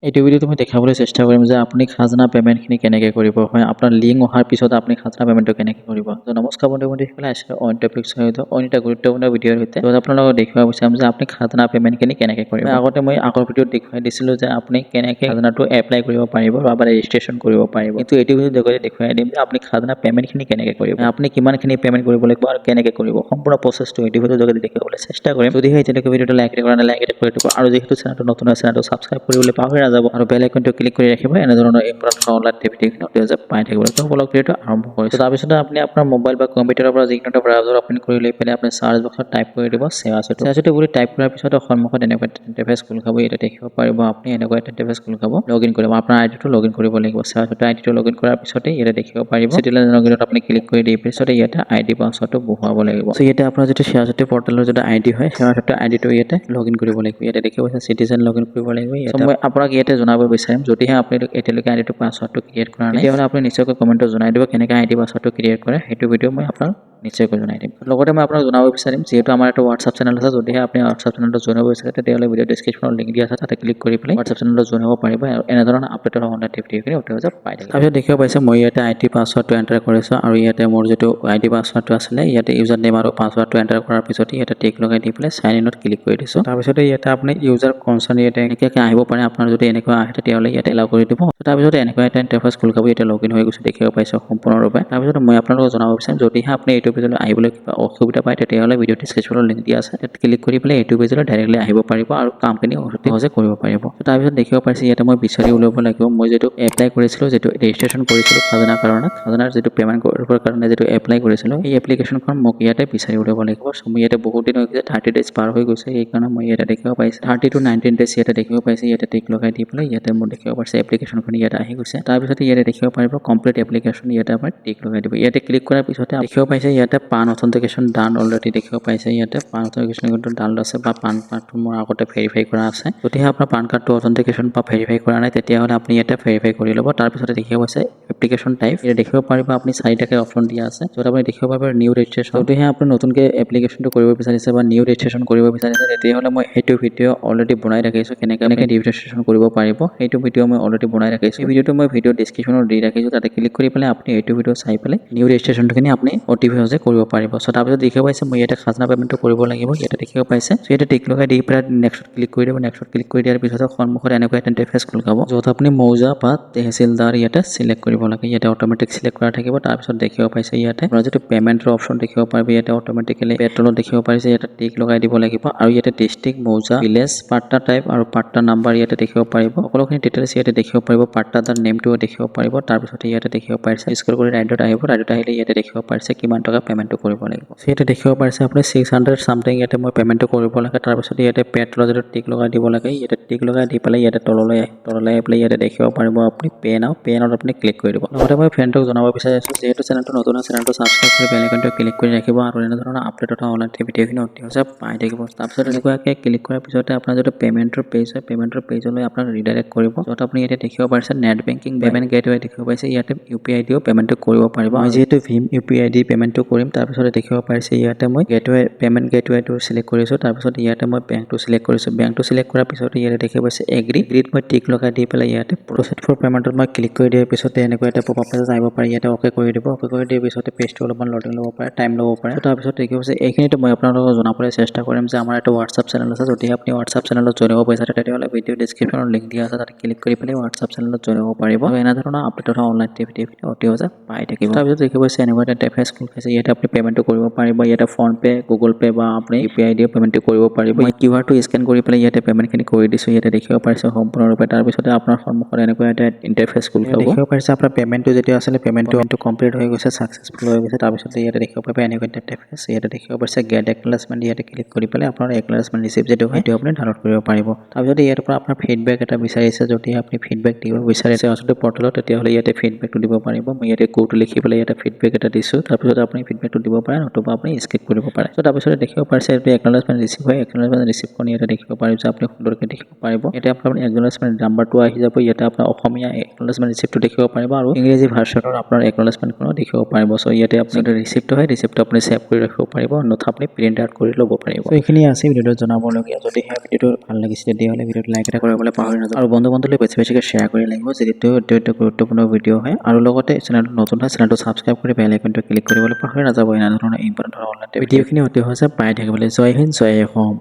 এইটো ভিডিঅ'ত মই দেখাবলৈ চেষ্টা কৰিম যে আপুনি খাজনা পে'মেণ্টখিনি কেনেকৈ কৰিব হয় আপোনাৰ লিংক অহাৰ পিছত আপুনি খাজনা পে'মেণ্টটো কেনেকৈ কৰিব তো নমস্কাৰ বন্ধুসকলে আজকে অইন টপিক সহিত অইন এটা গুৰুত্বপূৰ্ণ ভিডিঅ'ৰ সৈতে য'ত আপোনালোকক দেখুৱাব বিচাৰিম যে আপুনি খাজনা পে'মেণ্টখিনি কেনেকৈ কৰিব আগতে মই আগৰ ভিডিঅ'ত দেখুৱাই দিছিলোঁ যে আপুনি কেনেকৈ খাজনাটো এপ্লাই কৰিব পাৰিব বা ৰেজিষ্ট্ৰেশ্যন কৰিব পাৰিব কিন্তু এইটো ভিডিঅ'ত দেখুৱাই দিম যে আপুনি খাজনা পে'মেণ্টখিনি কেনেকৈ কৰিব আপুনি কিমানখিনি পে'মেণ্ট কৰিব লাগিব আৰু কেনেকৈ কৰিব সম্পূৰ্ণ প্ৰচেছটো এইটো ভিডিঅ'ত দেখাবলৈ চেষ্টা কৰিম যদিহে এতিয়ালৈকে ভিডিঅ'টো লাইক কৰা নাই লাইক এটা কৰি দিব আৰু যিহেতু চেনেলটো নতুন আছে চেনেলটো ছাবস্ক্ৰাইব কৰিবলৈ পাহৰি নাযাব আৰু বেল আইকনটো ক্লিক কৰি ৰাখিব এনেধৰণৰ ইম্পৰ্টেণ্ট অনলাইন ভিডিঅ'খিনি অতিজে পাই থাকিব তো বলক ভিডিঅ'টো আৰম্ভ কৰিছোঁ তাৰপিছত আপুনি আপোনাৰ মোবাইল বা কম্পিউটাৰৰ পৰা যিকোনো এটা ব্ৰাউজাৰ অপেন কৰি লৈ পেলাই আপুনি চাৰ্চ বক্সত টাইপ কৰি দিব সেৱাচুটি বুলি টাইপ কৰাৰ পিছত সন্মুখত এনেকুৱা এটা ইণ্টাৰফেচ খোল খাব ইয়াতে দেখিব পাৰিব আপুনি এনেকুৱা এটা ইণ্টাৰফেচ খোল খাব লগইন কৰিব আপোনাৰ আইডিটো লগইন কৰিব লাগিব সেৱাচুটি আইডিটো লগইন কৰাৰ পিছতে ইয়াতে দেখিব পাৰিব চিটিজেন লগইনত আপুনি ক্লিক কৰি দি পিছতে ইয়াতে আইডি পাছৱৰ্ডটো বহুৱাব লাগিব সো ইয়াতে আপোনাৰ যিটো সেৱাচুটি পৰ্টেলৰ যিটো আইডি হয় সেৱাচুটি আইডিটো ইয়াতে লগইন কৰিব লাগিব ইয়াতে দেখিব পাৰিছে চিটিজেন লগইন কৰিব লাগিব ইয়াতে মই আপোনাক ইয়াতে জনাব বিচাৰিম যদিহে আপুনি এতিয়ালৈকে আইডিটো পাছৱৰ্ডটো ক্ৰিয়েট কৰা নাই তেতিয়াহ'লে আপুনি নিশ্চয়কৈ কমেণ্টত জনাই দিব কেনেকৈ আইডি পাছৱৰ্ডটো ক্ৰিয়েট কৰে সেইটো ভিডিঅ' মই আপোনাক নিশ্চয়কৈ জনাই দিম লগতে মই আপোনাক জনাব বিচাৰিম যিহেতু আমাৰ এটা হোৱাটছআপ চেনেল আছে যদিহে আপুনি হোৱাটছআপ চেনেলটো জইন হ'ব বিচাৰে তেতিয়াহ'লে ভিডিঅ' ডেছক্ৰিপশ্যনত লিংক দিয়া আছে তাতে ক্লিক কৰি পেলাই হোৱাটছআপ চেনেলটো জইন হ'ব পাৰিব আৰু এনেধৰণৰ আপডেটৰ অনলাইন ভিডিঅ'খিনি অতিজে পাই থাকিব তাৰপিছত দেখিব পাইছে মই ইয়াতে আইডি পাছৱৰ্ডটো এণ্টাৰ কৰিছোঁ আৰু ইয়াতে মোৰ যিটো আইডি পাছৱৰ্ডটো আছিলে ইয়াতে ইউজাৰ নেম আৰু পাছৱৰ্ডটো এণ্টাৰ কৰাৰ পিছতে ইয়াতে টিক লগাই দি পেলাই চাইন ইনত ক্লিক কৰি দিছোঁ তাৰপিছতে ইয়াতে আপুনি ইউজাৰ কনচাৰ্ণ ইয়াতে এনেকৈ আহিব পাৰে আপোনাৰ যদি এনেকুৱা আহে তেতিয়াহ'লে ইয়াতে এলাউ কৰি দিব তাৰপিছত এনেকুৱা এটা ইণ্টাৰফেচ খোল খাব ইয়াতে লগইন হৈ গৈছে দেখিব পাইছে সম্পূৰ্ণৰূপে তাৰপিছত মই আপোনালোকক জনাব বিচাৰিম যদিহে আপুনি এইটো পেজলৈ আহিবলৈ কিবা অসুবিধা পায় তেতিয়াহ'লে ভিডিঅ' ডেছক্ৰিপশ্যনত লিংক দিয়া আছে তাত ক্লিক কৰি পেলাই এইটো পেজলৈ ডাইৰেক্টলি আহিব পাৰিব আৰু কামখিনি অতি সহজে কৰিব পাৰিব তাৰপিছত দেখিব পাৰিছে ইয়াতে মই বিচাৰি উলিয়াব লাগিব মই যিটো এপ্লাই কৰিছিলোঁ যিটো ৰেজিষ্ট্ৰেশ্যন কৰিছিলোঁ খাজনাৰ কাৰণে খাজনাৰ যিটো পে'মেণ্ট কৰিবৰ কাৰণে যিটো এপ্লাই কৰিছিলোঁ এই এপ্লিকেশ্যনখন মোক ইয়াতে বিচাৰি উলিয়াব লাগিব চ' মই ইয়াতে বহুত দিন হৈ গৈছে 30 ডেজ পাৰ হৈ গৈছে সেইকাৰণে মই ইয়াতে দেখিব পাইছোঁ 30 to 19 ডেজ ইয়াতে দেখিব পাইছে ইয়াতে টিক লগাই দি পেলাই ইয়াতে মোৰ দেখিব পাৰিছে এপ্লিকেশ্যনখন ইয়াতে আহি গৈছে তাৰপিছতে ইয়াতে দেখিব পাৰিব কমপ্লিট এপ্লিকেশ্যন ইয়াতে আপুনি টিক লগাই দিব ইয়াতে ক্লিক কৰাৰ পিছতে দেখিব পাইছে ইয়াতে পান অথেণ্টিকেশ্যন ডান অলৰেডি দেখিব পাইছে ইয়াতে পান অথেণ্টিকেশ্যনটো ডান আছে বা পান কাৰ্ডটো মোৰ আগতে ভেৰিফাই কৰা আছে যদিহে আপোনাৰ পান কাৰ্ডটো অথেণ্টিকেশ্যন বা ভেৰিফাই কৰা নাই তেতিয়াহ'লে আপুনি ইয়াতে ভেৰিফাই কৰি ল'ব তাৰপিছতে দেখিব পাইছে এপ্লিকেশ্যন টাইপ ইয়াতে দেখিব পাৰিব আপুনি চাৰিটাকৈ অপশ্যন দিয়া আছে য'ত আপুনি দেখিব পাৰিব নিউ ৰেজিষ্ট্ৰেশ্যন যদিহে আপুনি নতুনকৈ এপ্লিকেশ্যনটো কৰিব বিচাৰিছে বা নিউ ৰেজিষ্ট্ৰেশ্যন কৰিব বিচাৰিছে তেতিয়াহ'লে মই সেইটো ভিডিঅ' অলৰেডি বনাই ৰাখিছোঁ কেনেকৈ নিউ ৰেজিষ্ট্ৰেশ্যন কৰিব পাৰিব সেইটো ভিডিঅ' মই অলৰেডি বনাই ৰাখিছোঁ এই ভিডিঅ'টো মই ভিডিঅ' ডেছক্ৰিপশ্যনত দি ৰাখিছোঁ তাতে ক্লিক কৰি পেলাই আপুনি এইটো ভিডিঅ' চাই পেলাই নিউ ৰেজিষ্ট্ৰেশ্যনখিনি আপুনি অতি সহজে কৰিব পাৰিব চ' তাৰপিছত দেখিব পাইছে মই ইয়াতে খাজনা পে'মেণ্টটো কৰিব লাগিব ইয়াতে দেখিব পাইছে চ' ইয়াতে টিক লগাই দি পেলাই নেক্সট ক্লিক কৰি দিব নেক্সট ক্লিক কৰি দিয়াৰ পিছত সন্মুখত এনেকুৱা এটা ইণ্টাৰফেচ খোল খাব য'ত আপুনি মৌজা বা তেহচিলদাৰ ইয়াতে চিলেক্ট কৰিব লাগে ইয়াতে অট'মেটিক চিলেক্ট কৰা থাকিব তাৰপিছত দেখিব পাইছে ইয়াতে আপোনাৰ যিটো পে'মেণ্টৰ অপশ্যন দেখিব পাৰিব ইয়াতে অট'মেটিকেলি পেট্ৰলত দেখিব পাৰিছে ইয়াতে টিক লগাই দিব লাগিব আৰু ইয়াতে ডিষ্ট্ৰিক্ট মৌজা ভিলেজ পাট্টা টাইপ আৰু পাট্টা নাম্বাৰ ইয়াতে দেখিব পাৰিব সকলোখিনি ডিটেইলছ ইয়াতে দেখিব পাৰিব পাট্টাদাৰ নেমটোও দেখিব পাৰিব তাৰপিছতে ইয়াতে দেখিব পাৰিছে স্ক্ৰল কৰি ৰাইটত আহিব ৰাইটত আহিলে ইয়াতে দেখিব পাৰিছে কিমান টকা পে'মেণ্টটো কৰিব লাগিব ইয়াতে দেখিব পাৰিছে আপুনি 600 চামথিং ইয়াতে মই পে'মেণ্টটো কৰিব লাগে তাৰপিছত ইয়াতে পেট্ৰলৰ যিটো টিক লগাই দিব লাগে ইয়াতে টিক লগাই দি পেলাই ইয়াতে তললৈ আহি পেলাই ইয়াতে দেখিব পাৰিব আপুনি পে' নাওত আপুনি ক্লিক কৰি দিব লগতে মই ফ্ৰেণ্ডক জনাব বিচাৰিছোঁ যিহেতু চেনেলটো নতুন আছে চেনেলটো ছাবস্ক্ৰাইব কৰি বেল আইকনটো ক্লিক কৰি ৰাখিব আৰু এনেধৰণৰ আপডেট তথা অনলাইন ভিডিঅ'খিনি অতি সহজে পাই থাকিব তাৰপিছত এনেকুৱাকৈ ক্লিক কৰাৰ পিছতে আপোনাৰ যিটো পে'মেণ্টৰ পেজ হয় পে'মেণ্টৰ পেজলৈ আপোনাক ৰিডাইৰেক্ট কৰিব য'ত আপুনি ইয়াতে দেখিব পাৰিছে নেট বেংকিং পে'মেণ্ট গেটৱে দেখিব পাইছে ইয়াতে UPI দিও পে'মেণ্টটো কৰিব পাৰিব মই যিহেতু ভীম UPI দি পে'মেণ্টটো কৰিম তাৰপিছতে দেখিব পাৰিছে ইয়াতে মই গেটৱে পে'মেণ্ট গেটৱেটো চিলেক্ট কৰিছোঁ তাৰপিছত ইয়াতে মই বেংকটো চিলেক্ট কৰিছোঁ বেংকটো চিলেক্ট কৰাৰ পিছতে ইয়াতে দেখিব পাইছে এগ্ৰীত মই টিক লগাই দি পেলাই ইয়াতে প্ৰচিড ফৰ পে'মেণ্টত মই ক্লিক কৰি দিয়াৰ পিছতে এনেকুৱা এটা পপআপ মেছেজ আহিব পাৰে ইয়াতে অ'কে কৰি দিব অ'কে কৰি দিয়াৰ পিছতে পেজটো অলপমান লোডিং ল'ব পাৰে টাইম ল'ব পাৰে তাৰপিছত দেখিব পাইছে এইখিনিতে মই আপোনালোকক জনাবলৈ চেষ্টা কৰিম যে আমাৰ এটা হোৱাটছআপ চেনেল আছে যদিহে আপুনি হোৱাটছআপ চেনেলত জইন হ'ব বিচাৰে তেতিয়াহ'লে ভিডিঅ' ডেছক্ৰিপশ্যনত লিংক দিয়া আছে তাতে ক্লিক কৰি পেলাই হোৱাটছআপ চেনেলত জইন হ'ব পাৰিব আৰু এনেধৰণৰ আপডেটৰ অনলাইন ভিডিঅ'খিনি অতি সহজে পাই থাকিব তাৰপিছত দেখিব পাইছে এনেকুৱা এটা ইণ্টাৰফেচ খোল খাইছে ইয়াতে আপুনি পে'মেণ্টটো কৰিব পাৰিব ইয়াতে ফোনপে গুগল পে বা আপুনি UPI দিও পে'মেণ্টটো কৰিব পাৰিব মই কিউআৰটো স্কেন কৰি পেলাই ইয়াতে পে'মেণ্টখিনি কৰি দিছোঁ ইয়াতে দেখিব পাৰিছে সম্পূৰ্ণৰূপে তাৰপিছতে আপোনাৰ সন্মুখত এনেকুৱা এটা ইণ্টাৰফেচ খোল খাব দেখিব পাৰিছে আপোনাৰ পে'মেণ্টটো যেতিয়া আছিলে পে'মেণ্টটো কমপ্লিট হৈ গৈছে ছাকচেছফুল হৈ গৈছে তাৰপিছতে ইয়াতে দেখিব পাৰিব এনেকুৱা এটা ইণ্টাৰফেচ ইয়াতে দেখিব পাৰিছে গেট একনলেজমেণ্ট ইয়াতে ক্লিক কৰি পেলাই আপোনাৰ একনলেজমেণ্ট ৰিচিপ্ট যিটো হয় সেইটো আপুনি ডাউনলোড কৰিব পাৰিব তাৰপিছত ইয়াৰ পৰা আপোনাৰ ফিডবেক এটা বিচাৰিছে যদি আপুনি ফিডবেক দিব বিচাৰে আচলতে পৰ্টেলত তেতিয়াহ'লে ইয়াতে ফিডবেকটো দিব পাৰিব মই ইয়াতে কোডটো লিখি পেলাই ইয়াতে ফিডবেক এটা দিছোঁ তাৰপিছত আপুনি ফিডবেকটো দিব পাৰে নতুবা আপুনি স্কিপ কৰিব পাৰে চ' তাৰপিছত দেখিব পাৰিছে এইটো একনলেজমেণ্ট ৰিচিভ হয় একনলেজমেণ্ট ৰিচিভ কৰি ইয়াতে দেখিব পাৰিব যে আপুনি সুন্দৰকৈ দেখিব পাৰিব এতিয়া আপুনি একনলেজমেণ্ট নাম্বাৰটো আহি যাব ইয়াতে আপোনাৰ অসমীয়া একনলেজমেণ্ট ৰিচিপ্টটো দেখিব পাৰিব আৰু ইংৰাজী ভাৰ্চনৰ আপোনাৰ একনলেজমেণ্টখনো দেখিব পাৰিব চ' ইয়াতে আপোনাৰ ৰিচিপ্টটো হয় ৰিচিপ্টটো আপুনি ছেভ কৰি ৰাখিব পাৰিব অন্যথা আপুনি প্ৰিণ্ট আউট কৰি ল'ব পাৰিব চ' এইখিনি আছে ভিডিঅ'টো জনাবলগীয়া যদি সেই ভিডিঅ'টো ভাল লাগিছে তেতিয়াহ'লে ভিডিঅ'টো লাইক এটা কৰিবলৈ পাহৰি নাযাব আৰু বন্ধু বান্ধৱলৈ বেছিকৈ শ্বেয়াৰ কৰি লাগিব যিহেতু এইটো গুৰুত্বপূৰ্ণ ভিডিঅ' হয় আৰু লগতে চেনেলটো নতুন হয় চেনেলটো ছাবস্ক্ৰাইব কৰি বেল আইকনটো ক্লিক কৰিবলৈ পাহৰি নাযাব এনে ধৰণৰ ইম্পৰ্টেণ্ট অনলাইন ভিডিঅ'খিনি অতি সহজে পাই থাকিবলৈ জয় হিন্দ জয় অসম